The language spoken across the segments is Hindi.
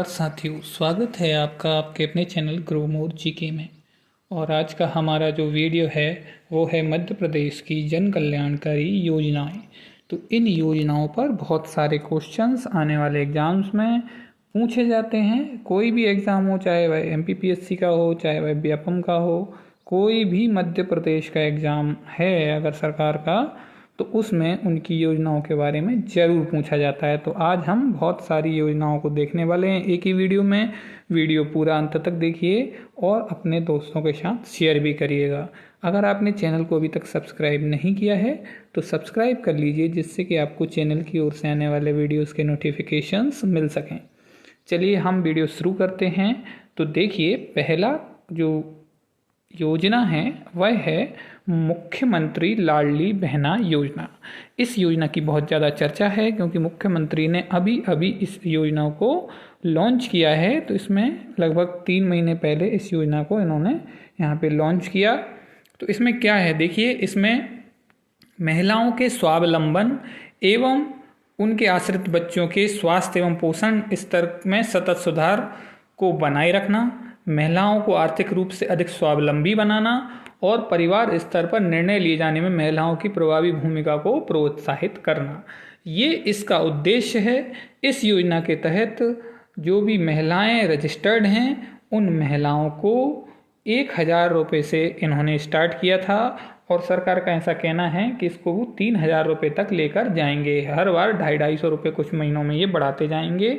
और साथियों, स्वागत है आपका आपके अपने चैनल ग्रो मोर जीके में। और आज का हमारा जो वीडियो है वो है मध्य प्रदेश की जन कल्याणकारी योजनाएं। तो इन योजनाओं पर बहुत सारे क्वेश्चंस आने वाले एग्जाम्स में पूछे जाते हैं। कोई भी एग्ज़ाम हो, चाहे वह एमपीपीएससी का हो, चाहे वह बीएपएम का हो, कोई भी मध्य प्रदेश का एग्ज़ाम है अगर सरकार का, तो उसमें उनकी योजनाओं के बारे में ज़रूर पूछा जाता है। तो आज हम बहुत सारी योजनाओं को देखने वाले हैं एक ही वीडियो में। वीडियो पूरा अंत तक देखिए और अपने दोस्तों के साथ शेयर भी करिएगा। अगर आपने चैनल को अभी तक सब्सक्राइब नहीं किया है तो सब्सक्राइब कर लीजिए, जिससे कि आपको चैनल की ओर से आने वाले वीडियोज़ के नोटिफिकेशंस मिल सकें। चलिए हम वीडियो शुरू करते हैं। तो देखिए, पहला जो योजना है वह है मुख्यमंत्री लाडली बहना योजना। इस योजना की बहुत ज़्यादा चर्चा है क्योंकि मुख्यमंत्री ने अभी अभी इस योजना को लॉन्च किया है। तो इसमें लगभग 3 महीने पहले इस योजना को इन्होंने यहाँ पे लॉन्च किया। तो इसमें क्या है, देखिए, इसमें महिलाओं के स्वावलंबन एवं उनके आश्रित बच्चों के स्वास्थ्य एवं पोषण स्तर में सतत सुधार को बनाए रखना, महिलाओं को आर्थिक रूप से अधिक स्वावलंबी बनाना और परिवार स्तर पर निर्णय लिए जाने में महिलाओं की प्रभावी भूमिका को प्रोत्साहित करना, ये इसका उद्देश्य है। इस योजना के तहत जो भी महिलाएं रजिस्टर्ड हैं उन महिलाओं को 1,000 रुपये से इन्होंने स्टार्ट किया था और सरकार का ऐसा कहना है कि इसको वो 3,000 रुपये तक लेकर जाएंगे। हर बार 250-250 रुपये कुछ महीनों में ये बढ़ाते जाएंगे।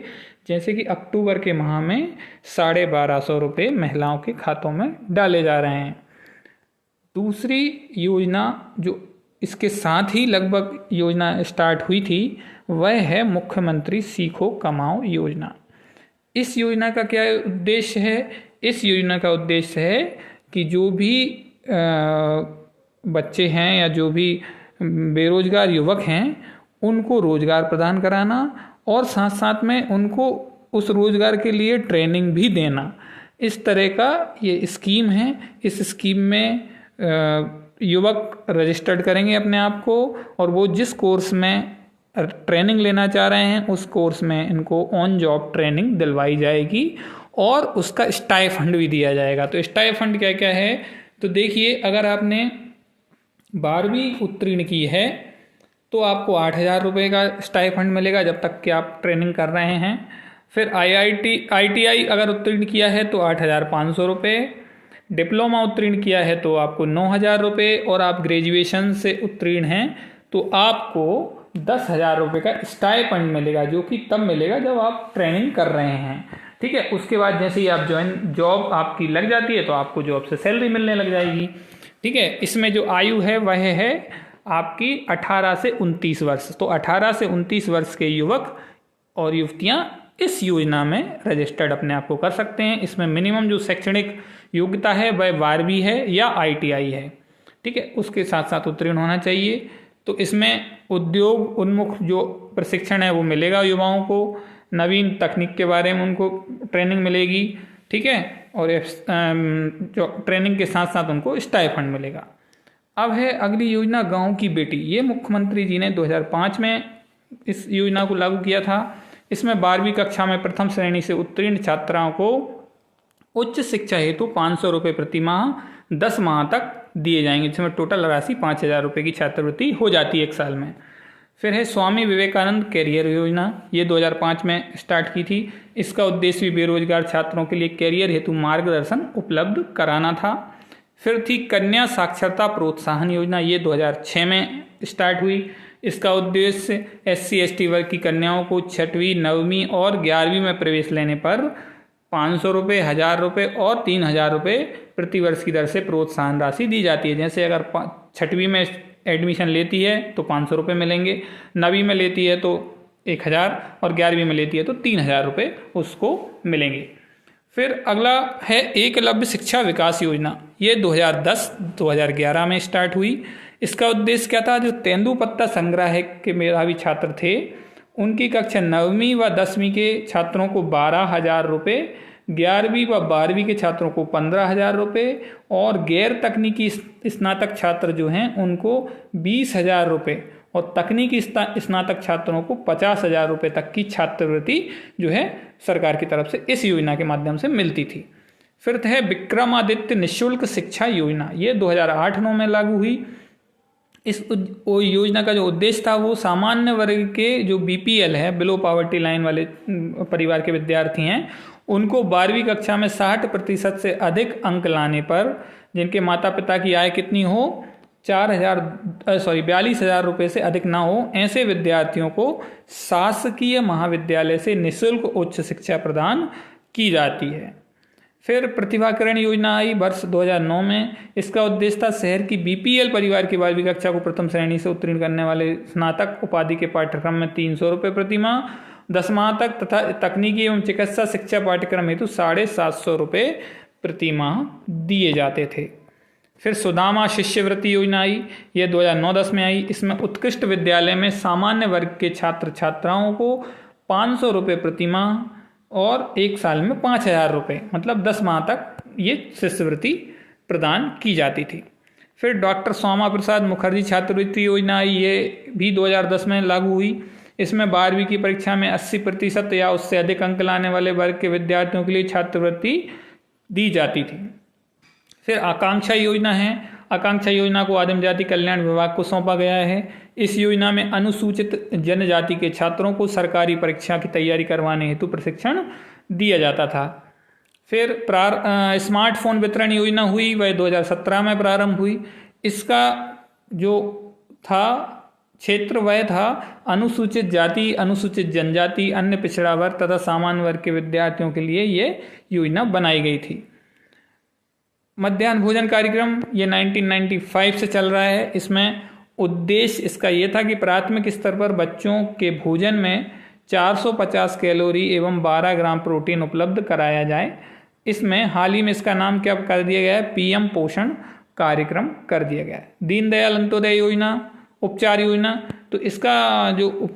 जैसे कि अक्टूबर के माह में 1,250 रुपये महिलाओं के खातों में डाले जा रहे हैं। दूसरी योजना जो इसके साथ ही लगभग योजना स्टार्ट हुई थी वह है मुख्यमंत्री सीखो कमाओ योजना। इस योजना का क्या उद्देश्य है? इस योजना का उद्देश्य है कि जो भी बच्चे हैं या जो भी बेरोजगार युवक हैं उनको रोजगार प्रदान कराना और साथ साथ में उनको उस रोजगार के लिए ट्रेनिंग भी देना। इस तरह का ये स्कीम है। इस स्कीम में युवक रजिस्टर्ड करेंगे अपने आप को और वो जिस कोर्स में ट्रेनिंग लेना चाह रहे हैं उस कोर्स में इनको ऑन जॉब ट्रेनिंग दिलवाई जाएगी और उसका स्टाइफंड भी दिया जाएगा। तो स्टाइफंड क्या क्या है, तो देखिए, अगर आपने 12वीं उत्तीर्ण की है तो आपको 8,000 रुपये का स्टाइफंड मिलेगा जब तक कि आप ट्रेनिंग कर रहे हैं। फिर ITI अगर उत्तीर्ण किया है तो 8,500 रुपये, डिप्लोमा उत्तीर्ण किया है तो आपको 9,000 रुपये और आप ग्रेजुएशन से उत्तीर्ण हैं तो आपको 10,000 रुपये का स्टाइफंड मिलेगा, जो कि तब मिलेगा जब आप ट्रेनिंग कर रहे हैं। ठीक है, उसके बाद जैसे ही आप जॉब आपकी लग जाती है तो आपको जॉब से सैलरी मिलने लग जाएगी। ठीक है, इसमें जो आयु है वह है आपकी 18 से 29 वर्ष। तो 18 से 29 वर्ष के युवक और युवतियां इस योजना में रजिस्टर्ड अपने आप को कर सकते हैं। इसमें मिनिमम जो शैक्षणिक योग्यता है वह 12वीं है या ITI है। ठीक है, उसके साथ साथ उत्तीर्ण होना चाहिए। तो इसमें उद्योग उन्मुख जो प्रशिक्षण है वो मिलेगा युवाओं को, नवीन तकनीक के बारे में उनको ट्रेनिंग मिलेगी। ठीक है, और जो ट्रेनिंग के साथ साथ उनको स्टाइफंड मिलेगा। अब है अगली योजना गांव की बेटी। ये मुख्यमंत्री जी ने 2005 में इस योजना को लागू किया था। इसमें 12वीं कक्षा में प्रथम श्रेणी से उत्तीर्ण छात्राओं को उच्च शिक्षा हेतु 500 रुपये प्रति माह 10 माह तक दिए जाएंगे, जिसमें टोटल राशि 5,000 रुपये की छात्रवृत्ति हो जाती है 1 साल में। फिर है स्वामी विवेकानंद कैरियर योजना। ये 2005 में स्टार्ट की थी। इसका उद्देश्य भी बेरोजगार छात्रों के लिए कैरियर हेतु मार्गदर्शन उपलब्ध कराना था। फिर थी कन्या साक्षरता प्रोत्साहन योजना। ये 2006 में स्टार्ट हुई। इसका उद्देश्य SC/ST वर्ग की कन्याओं को 6वीं, 9वीं और 11वीं में प्रवेश लेने पर 500 रुपये, 1,000 रुपये और 3,000 रुपये प्रति वर्ष की दर से प्रोत्साहन राशि दी जाती है। जैसे अगर 6वीं में एडमिशन लेती है तो 500 रुपये मिलेंगे, 9वीं में लेती है तो 1,000 और 11वीं में लेती है तो 3,000 रुपये उसको मिलेंगे। फिर अगला है एकलव्य शिक्षा विकास योजना। ये 2010-2011 में स्टार्ट हुई। इसका उद्देश्य क्या था, जो तेंदुपत्ता संग्रह के मेधावी छात्र थे उनकी कक्षा 9वीं व 10वीं के छात्रों को 12,000 रुपये, 11वीं व 12वीं के छात्रों को 15,000 रुपये और गैर तकनीकी स्नातक छात्र जो हैं उनको 20,000 रुपये और तकनीकी स्नातक छात्रों को 50,000 रुपये तक की छात्रवृत्ति जो है सरकार की तरफ से इस योजना के माध्यम से मिलती थी। फिर है विक्रमादित्य निःशुल्क शिक्षा योजना, ये 2008-9 में लागू हुई। इस योजना का जो उद्देश्य था वो सामान्य वर्ग के जो BPL है, बिलो पॉवर्टी लाइन वाले परिवार के विद्यार्थी हैं, उनको 12वीं कक्षा में 60% से अधिक अंक लाने पर, जिनके माता पिता की आय कितनी हो 42,000 रुपये से अधिक ना हो, ऐसे विद्यार्थियों को शासकीय महाविद्यालय से निःशुल्क उच्च शिक्षा प्रदान की जाती है। फिर प्रतिभाकरण योजना आई वर्ष 2009 में। इसका उद्देश्य था शहर की BPL परिवार की 12वीं कक्षा को प्रथम श्रेणी से उत्तीर्ण करने वाले स्नातक उपाधि के पाठ्यक्रम में 300 रुपये प्रति माह, 10वां तक तथा तकनीकी एवं चिकित्सा शिक्षा पाठ्यक्रम हेतु 750 रुपये प्रति माह दिए जाते थे। फिर सुदामा शिष्यवृत्ति योजना आई, यह 2009-10 में आई। इसमें उत्कृष्ट विद्यालय में सामान्य वर्ग के छात्र छात्राओं को 500 रुपये प्रति माह और 1 साल में 5,000 रुपये, मतलब 10 माह तक ये शिष्यवृत्ति प्रदान की जाती थी। फिर डॉक्टर श्यामा प्रसाद मुखर्जी छात्रवृत्ति योजना आई, ये भी 2010 में लागू हुई। इसमें 12वीं की परीक्षा में 80% या उससे अधिक अंक लाने वाले वर्ग के विद्यार्थियों के लिए छात्रवृत्ति दी जाती थी। फिर आकांक्षा योजना है। आकांक्षा योजना को आदिम जाति कल्याण विभाग को सौंपा गया है। इस योजना में अनुसूचित जनजाति के छात्रों को सरकारी परीक्षा की तैयारी करवाने हेतु प्रशिक्षण दिया जाता था। फिर स्मार्टफोन वितरण योजना हुई, वह 2017 में प्रारंभ हुई। इसका जो था क्षेत्र वह था अनुसूचित जाति, अनुसूचित जनजाति, अन्य पिछड़ा वर्ग तथा सामान्य वर्ग के विद्यार्थियों के लिए ये योजना बनाई गई थी। मध्याह्न भोजन कार्यक्रम ये 1995 से चल रहा है। इसमें उद्देश्य इसका ये था कि प्राथमिक स्तर पर बच्चों के भोजन में 450 कैलोरी एवं 12 ग्राम प्रोटीन उपलब्ध कराया जाए। इसमें हाल ही में इसका नाम क्या कर दिया गया है, PM पोषण कार्यक्रम कर दिया गया है। दीनदयाल अंत्योदय योजना उपचार योजना, तो इसका जो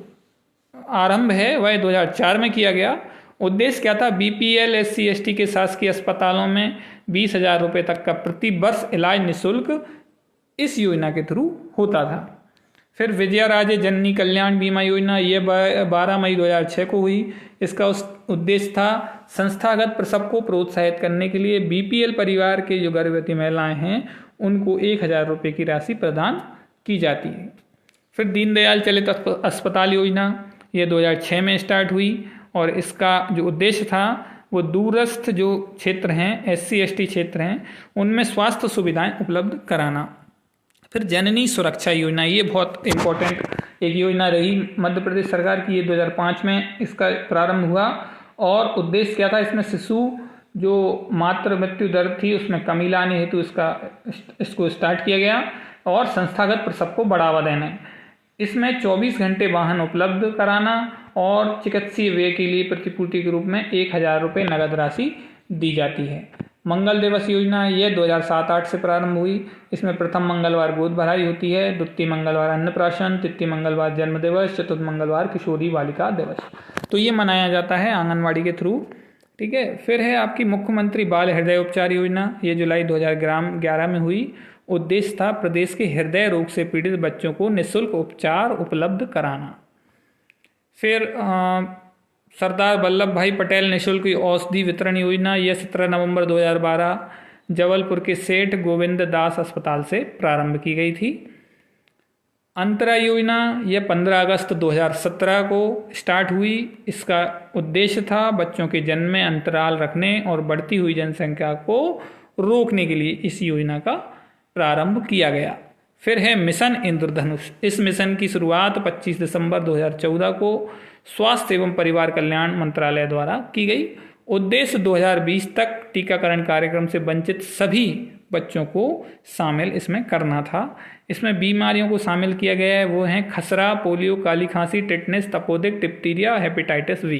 आरंभ है वह 2004 में किया गया। उद्देश्य क्या था, BPL SC ST के शासकीय अस्पतालों में 20,000 रुपये तक का प्रति वर्ष इलाज निःशुल्क इस योजना के थ्रू होता था। फिर विजया राजे जननी कल्याण बीमा योजना, ये 12 मई 2006 को हुई। इसका उद्देश्य था संस्थागत प्रसव को प्रोत्साहित करने के लिए BPL परिवार के जो गर्भवती महिलाएं हैं उनको 1,000 रुपये की राशि प्रदान की जाती है। फिर दीनदयाल चलित अस्पताल योजना, ये 2006 में स्टार्ट हुई और इसका जो उद्देश्य था वो दूरस्थ जो क्षेत्र हैं, SC ST क्षेत्र हैं, उनमें स्वास्थ्य सुविधाएं उपलब्ध कराना। फिर जननी सुरक्षा योजना, ये बहुत इम्पोर्टेंट एक योजना रही मध्य प्रदेश सरकार की। ये 2005 में इसका प्रारंभ हुआ और उद्देश्य क्या था, इसमें शिशु जो मातृ मृत्यु दर थी उसमें कमी लाने हेतु इसको स्टार्ट किया गया और संस्थागत प्रसव को बढ़ावा देना। इसमें 24 घंटे वाहन उपलब्ध कराना और चिकित्सीय व्यय के लिए प्रतिपूर्ति के रूप में 1,000 रुपये नगद राशि दी जाती है। मंगल दिवस योजना, यह 2007-8 से प्रारंभ हुई। इसमें प्रथम मंगलवार गोद भराई होती है, द्वितीय मंगलवार अन्नप्राशन, तृतीय मंगलवार जन्म दिवस, चतुर्थ मंगलवार किशोरी बालिका दिवस, तो ये मनाया जाता है आंगनवाड़ी के थ्रू। ठीक है। फिर है आपकी मुख्यमंत्री बाल हृदय उपचार योजना, ये जुलाई 2011 में हुई। उद्देश्य था प्रदेश के हृदय रोग से पीड़ित बच्चों को निःशुल्क उपचार उपलब्ध कराना। फिर सरदार वल्लभ भाई पटेल निःशुल्क औषधि वितरण योजना, यह 17 नवंबर 2012 जबलपुर के सेठ गोविंद दास अस्पताल से प्रारंभ की गई थी। अंतरा योजना, यह 15 अगस्त 2017 को स्टार्ट हुई। इसका उद्देश्य था बच्चों के जन्म में अंतराल रखने और बढ़ती हुई जनसंख्या को रोकने के लिए इस योजना का प्रारंभ किया गया। फिर है मिशन इंद्रधनुष, इस मिशन की शुरुआत 25 दिसंबर 2014 को स्वास्थ्य एवं परिवार कल्याण मंत्रालय द्वारा की गई। उद्देश्य 2020 तक टीकाकरण कार्यक्रम से वंचित सभी बच्चों को शामिल इसमें करना था। इसमें बीमारियों को शामिल किया गया है, वो हैं खसरा, पोलियो, काली खांसी, टिटनेस, तपोदिक, डिप्थीरिया, हेपेटाइटिस बी,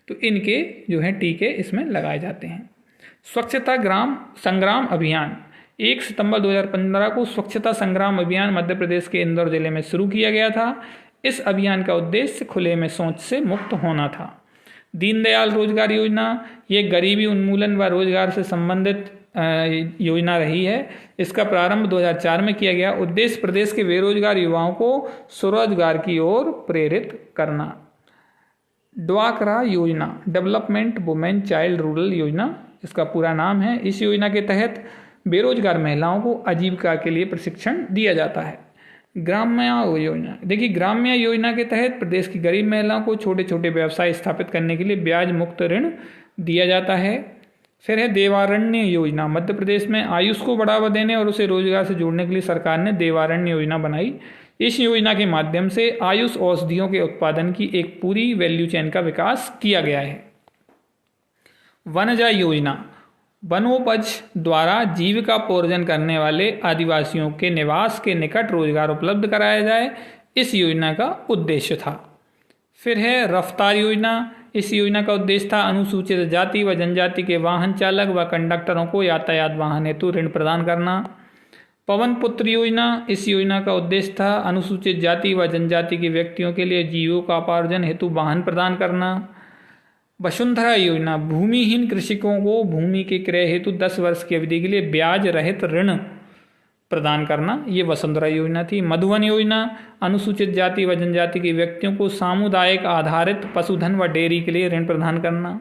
तो इनके जो हैं टीके इसमें लगाए जाते हैं। स्वच्छता ग्राम संग्राम अभियान, 1 सितंबर 2015 को स्वच्छता संग्राम अभियान मध्य प्रदेश के इंदौर जिले में शुरू किया गया था। इस अभियान का उद्देश्य खुले में शौच से मुक्त होना था। दीनदयाल रोजगार योजना, ये गरीबी उन्मूलन व रोजगार से संबंधित योजना रही है। इसका प्रारंभ 2004 में किया गया। उद्देश्य प्रदेश के बेरोजगार युवाओं को स्वरोजगार की ओर प्रेरित करना। ड्वाक्रा योजना, डेवलपमेंट वुमेन चाइल्ड रूरल योजना इसका पूरा नाम है। इस योजना के तहत बेरोजगार महिलाओं को आजीविका के लिए प्रशिक्षण दिया जाता है। ग्राम्य योजना, देखिए ग्राम्य योजना के तहत प्रदेश की गरीब महिलाओं को छोटे छोटे व्यवसाय स्थापित करने के लिए ब्याज मुक्त ऋण दिया जाता है। फिर है देवारण्य योजना, मध्य प्रदेश में आयुष को बढ़ावा देने और उसे रोजगार से जोड़ने के लिए सरकार ने देवारण्य योजना बनाई। इस योजना के माध्यम से आयुष औषधियों के उत्पादन की एक पूरी वैल्यू चेन का विकास किया गया है। वनजा योजना, वनोपज द्वारा जीविकापोर्जन करने वाले आदिवासियों के निवास के निकट रोजगार उपलब्ध कराया जाए, इस योजना का उद्देश्य था। फिर है रफ्तार योजना। इस योजना का उद्देश्य था अनुसूचित जाति व जनजाति के वाहन चालक व कंडक्टरों को यातायात वाहन हेतु ऋण प्रदान करना। पवन पुत्र योजना, इस योजना का उद्देश्य था अनुसूचित जाति व जनजाति के व्यक्तियों के लिए जीविकोपार्जन हेतु वाहन प्रदान करना। वसुंधरा योजना, भूमिहीन कृषकों को भूमि के क्रय हेतु 10 वर्ष की अवधि के लिए ब्याज रहित ऋण प्रदान करना, ये वसुंधरा योजना थी। मधुवन योजना, अनुसूचित जाति व जनजाति के व्यक्तियों को सामुदायिक आधारित पशुधन व डेयरी के लिए ऋण प्रदान करना।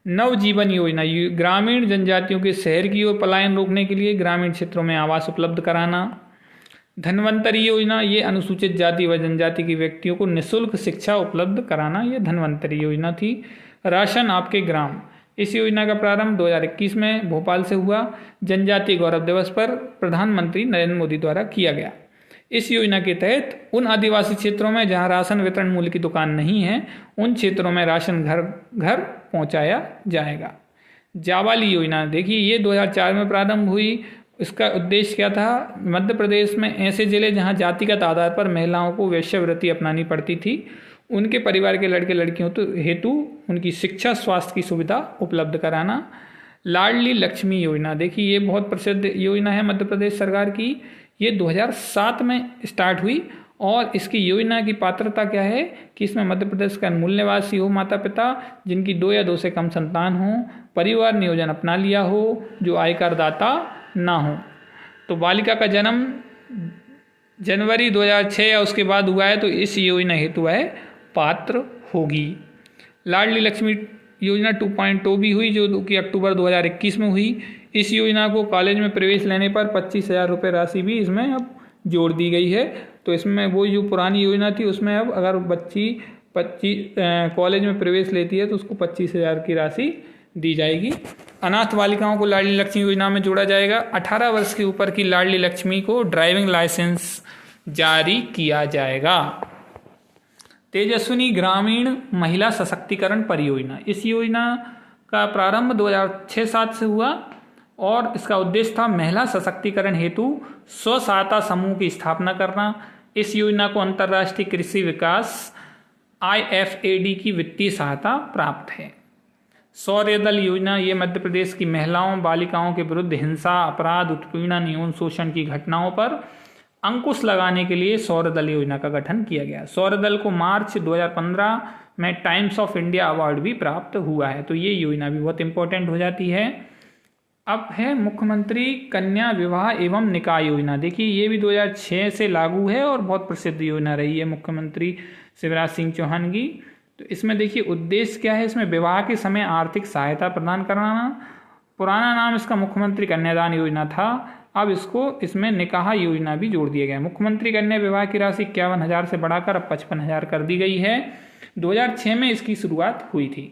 नवजीवन योजना, ग्रामीण जनजातियों के शहर की ओर पलायन रोकने के लिए ग्रामीण क्षेत्रों में आवास उपलब्ध कराना। धन्वंतरी योजना, ये अनुसूचित जाति व जनजाति के व्यक्तियों को निःशुल्क शिक्षा उपलब्ध कराना, ये धन्वंतरी योजना थी। राशन आपके ग्राम, इस योजना का प्रारंभ 2021 में भोपाल से हुआ। जनजातीय गौरव दिवस पर प्रधानमंत्री नरेंद्र मोदी द्वारा किया गया। इस योजना के तहत उन आदिवासी क्षेत्रों में जहां राशन वितरण मूल्य की दुकान नहीं है, उन क्षेत्रों में राशन घर घर पहुंचाया जाएगा। जावाली योजना, देखिए ये 2004 में प्रारंभ हुई। इसका उद्देश्य क्या था? मध्य प्रदेश में ऐसे जिले जहां जातिगत आधार पर महिलाओं को वेश्यावृत्ति अपनानी पड़ती थी, उनके परिवार के लड़के लड़कियों हेतु उनकी शिक्षा स्वास्थ्य की सुविधा उपलब्ध कराना। लाडली लक्ष्मी योजना, देखिए ये बहुत प्रसिद्ध योजना है मध्य प्रदेश सरकार की। ये 2007 में स्टार्ट हुई और इसकी योजना की पात्रता क्या है कि इसमें मध्य प्रदेश का मूल निवासी हो माता पिता, जिनकी 2 या 2 से कम संतान हो, परिवार नियोजन अपना लिया हो, जो आयकर दाता ना हो। तो बालिका का जन्म जनवरी 2006 या उसके बाद हुआ है तो इस योजना हेतु वह पात्र होगी। लाडली लक्ष्मी योजना 2.0 भी हुई जो कि अक्टूबर 2021 में हुई। इस योजना को कॉलेज में प्रवेश लेने पर 25,000 रुपये राशि भी इसमें अब जोड़ दी गई है। तो इसमें वो जो पुरानी योजना थी उसमें अब अगर बच्ची कॉलेज में प्रवेश लेती है तो उसको 25,000 की राशि दी जाएगी। अनाथ बालिकाओं को लाडली लक्ष्मी योजना में जोड़ा जाएगा। 18 वर्ष के ऊपर की लाडली लक्ष्मी को ड्राइविंग लाइसेंस जारी किया जाएगा। तेजस्विनी ग्रामीण महिला सशक्तिकरण परियोजना, इस योजना का प्रारंभ 2006-07 से हुआ और इसका उद्देश्य था महिला सशक्तिकरण हेतु स्व सहायता समूह की स्थापना करना। इस योजना को अंतर्राष्ट्रीय कृषि विकास IFAD की वित्तीय सहायता प्राप्त है। शौर्य दल योजना, ये मध्य प्रदेश की महिलाओं बालिकाओं के विरुद्ध हिंसा, अपराध, उत्पीड़न, यौन शोषण की घटनाओं पर अंकुश लगाने के लिए शौर्य दल योजना का गठन किया गया। शौर्य दल को मार्च 2015 में टाइम्स ऑफ इंडिया अवार्ड भी प्राप्त हुआ है। तो ये योजना भी बहुत इंपॉर्टेंट हो जाती है। अब है मुख्यमंत्री कन्या विवाह एवं निकाह योजना। देखिए ये भी 2006 से लागू है और बहुत प्रसिद्ध योजना रही है मुख्यमंत्री शिवराज सिंह चौहान की। तो इसमें देखिए उद्देश्य क्या है, इसमें विवाह के समय आर्थिक सहायता प्रदान कराना। पुराना नाम इसका मुख्यमंत्री कन्यादान योजना था, अब इसमें निकाह योजना भी जोड़ दिया गया। मुख्यमंत्री कन्या विवाह की राशि 51,000 से बढ़ाकर अब 55,000 कर दी गई है। 2006 में इसकी शुरुआत हुई थी,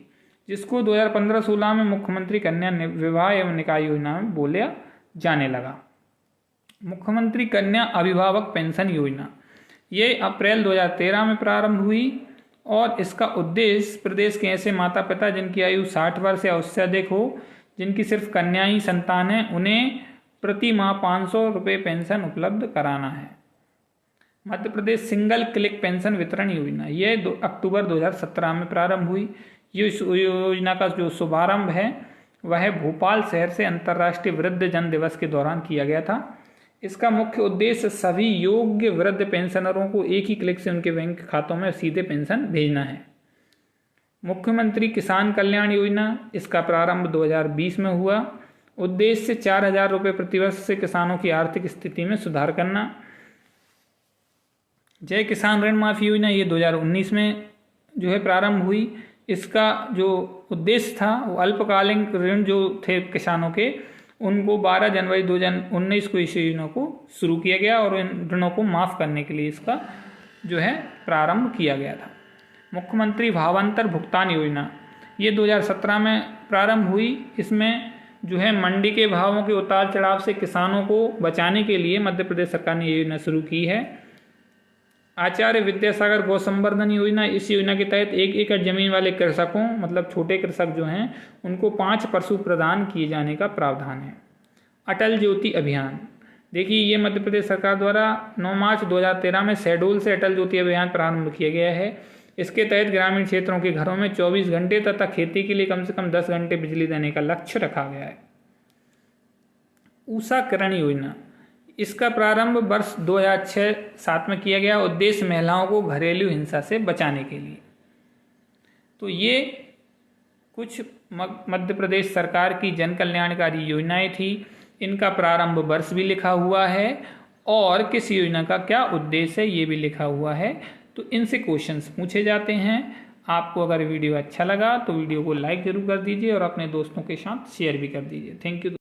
जिसको 2015-16 में मुख्यमंत्री कन्या विवाह एवं निकाह योजना में बोला जाने लगा। मुख्यमंत्री कन्या अभिभावक पेंशन योजना, ये अप्रैल 2013 में प्रारंभ हुई और इसका उद्देश्य प्रदेश के ऐसे माता पिता जिनकी आयु 60 वर्ष या उससे अधिक हो, जिनकी सिर्फ कन्या ही संतान है, उन्हें प्रति माह 500 रुपये पेंशन उपलब्ध कराना है। Madhya Pradesh single click pension वितरण योजना, ये अक्टूबर 2017 में प्रारंभ हुई। ये योजना का जो शुभारंभ है वह भोपाल शहर से अंतर्राष्ट्रीय वृद्ध जन दिवस के दौरान किया गया था। इसका मुख्य उद्देश्य सभी योग्य वृद्ध पेंशनरों को एक ही क्लिक से उनके बैंक खातों में सीधे पेंशन भेजना है। मुख्यमंत्री किसान कल्याण योजना, इसका प्रारंभ 2020 में हुआ उद्देश्य 4,000 रुपये प्रतिवर्ष से किसानों की आर्थिक स्थिति में सुधार करना। जय किसान ऋण माफी योजना ये 2019 में जो है प्रारंभ हुई। इसका जो उद्देश्य था वो अल्पकालीन ऋण जो थे किसानों के, उनको 12 जनवरी 2019 को इस योजना को शुरू किया गया और इन ऋणों को माफ़ करने के लिए इसका जो है प्रारंभ किया गया था। मुख्यमंत्री भावांतर भुगतान योजना ये 2017 में प्रारंभ हुई। इसमें जो है मंडी के भावों के उतार चढ़ाव से किसानों को बचाने के लिए मध्य प्रदेश सरकार ने ये योजना शुरू की है। आचार्य विद्यासागर गौ संवर्धन योजना, इस योजना के तहत 1 एकड़ जमीन वाले कृषकों मतलब छोटे कृषक जो हैं उनको 5 पशु प्रदान किए जाने का प्रावधान है। अटल ज्योति अभियान, देखिए ये मध्य प्रदेश सरकार द्वारा 9 मार्च 2013 में शहडोल से अटल ज्योति अभियान प्रारंभ किया गया है। इसके तहत ग्रामीण क्षेत्रों के घरों में 24 घंटे तथा खेती के लिए कम से कम 10 घंटे बिजली देने का लक्ष्य रखा गया है। ऊषा किरण योजना, इसका प्रारंभ वर्ष 2006-07 में किया गया। उद्देश्य महिलाओं को घरेलू हिंसा से बचाने के लिए। तो ये कुछ मध्य प्रदेश सरकार की जन कल्याणकारी योजनाएं थी। इनका प्रारंभ वर्ष भी लिखा हुआ है और किस योजना का क्या उद्देश्य है ये भी लिखा हुआ है। तो इनसे क्वेश्चंस पूछे जाते हैं। आपको अगर वीडियो अच्छा लगा तो वीडियो को लाइक जरूर कर दीजिए और अपने दोस्तों के साथ शेयर भी कर दीजिए। Thank you.